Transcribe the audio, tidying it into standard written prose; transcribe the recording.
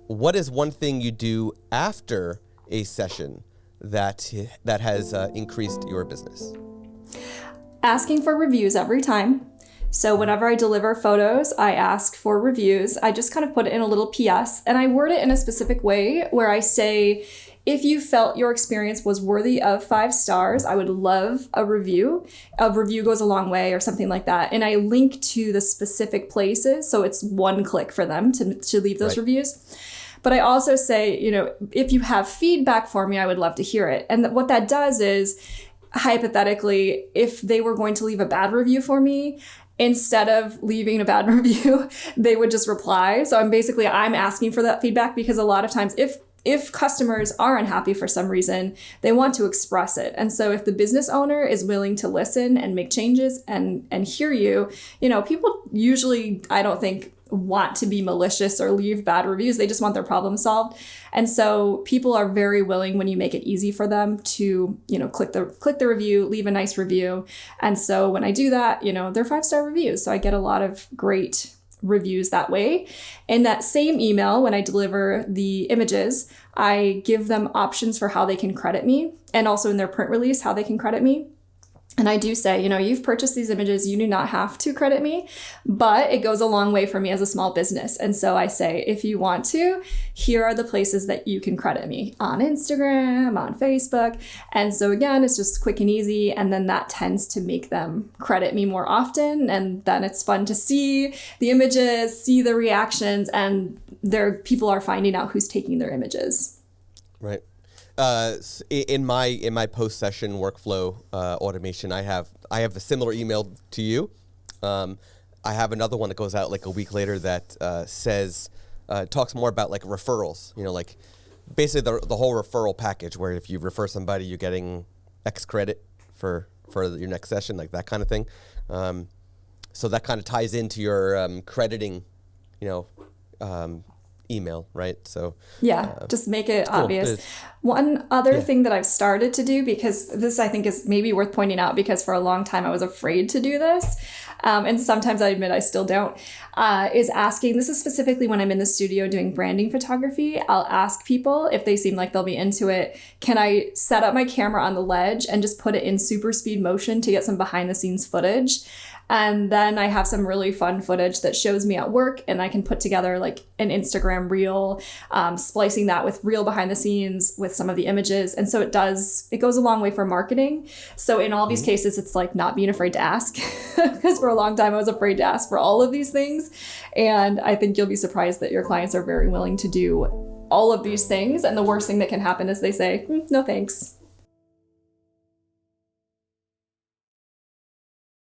what is one thing you do after a session that has increased your business? Asking for reviews every time. So whenever I deliver photos, I ask for reviews. I just kind of put it in a little PS, and I word it in a specific way where I say, if you felt your experience was worthy of 5 stars, I would love a review. A review goes a long way, or something like that. And I link to the specific places, so it's one click for them to leave those reviews. But I also say, if you have feedback for me, I would love to hear it. And what that does is, hypothetically, if they were going to leave a bad review for me, instead of leaving a bad review, they would just reply. So I'm asking for that feedback, because a lot of times if customers are unhappy for some reason, they want to express it. And so if the business owner is willing to listen and make changes and hear you, people usually, I don't think, want to be malicious or leave bad reviews. They just want their problem solved. And so people are very willing when you make it easy for them to, click the review, leave a nice review. And so when I do that, they're 5-star reviews. So I get a lot of great reviews that way. In that same email, when I deliver the images, I give them options for how they can credit me, and also in their print release, how they can credit me. And I do say, you've purchased these images, you do not have to credit me, but it goes a long way for me as a small business. And so I say, if you want to, here are the places that you can credit me: on Instagram, on Facebook. And so again, it's just quick and easy. And then that tends to make them credit me more often. And then it's fun to see the images, see the reactions, and people are finding out who's taking their images. Right. In my post-session workflow automation, I have a similar email to you. I have another one that goes out like a week later that talks more about like referrals. Like basically the whole referral package, where if you refer somebody, you're getting X credit for your next session, like that kind of thing. So that kind of ties into your crediting, email, right? So just make it cool. obvious. One other thing that I've started to do, because this I think is maybe worth pointing out, because for a long time I was afraid to do this, and sometimes I admit I still don't, is asking, this is specifically when I'm in the studio doing branding photography, I'll ask people, if they seem like they'll be into it, can I set up my camera on the ledge and just put it in super speed motion to get some behind the scenes footage? And then I have some really fun footage that shows me at work, and I can put together like an Instagram reel, splicing that with real behind the scenes with some of the images. And so it goes a long way for marketing. So in all these cases, it's like not being afraid to ask, because for a long time I was afraid to ask for all of these things. And I think you'll be surprised that your clients are very willing to do all of these things. And the worst thing that can happen is they say, no, thanks.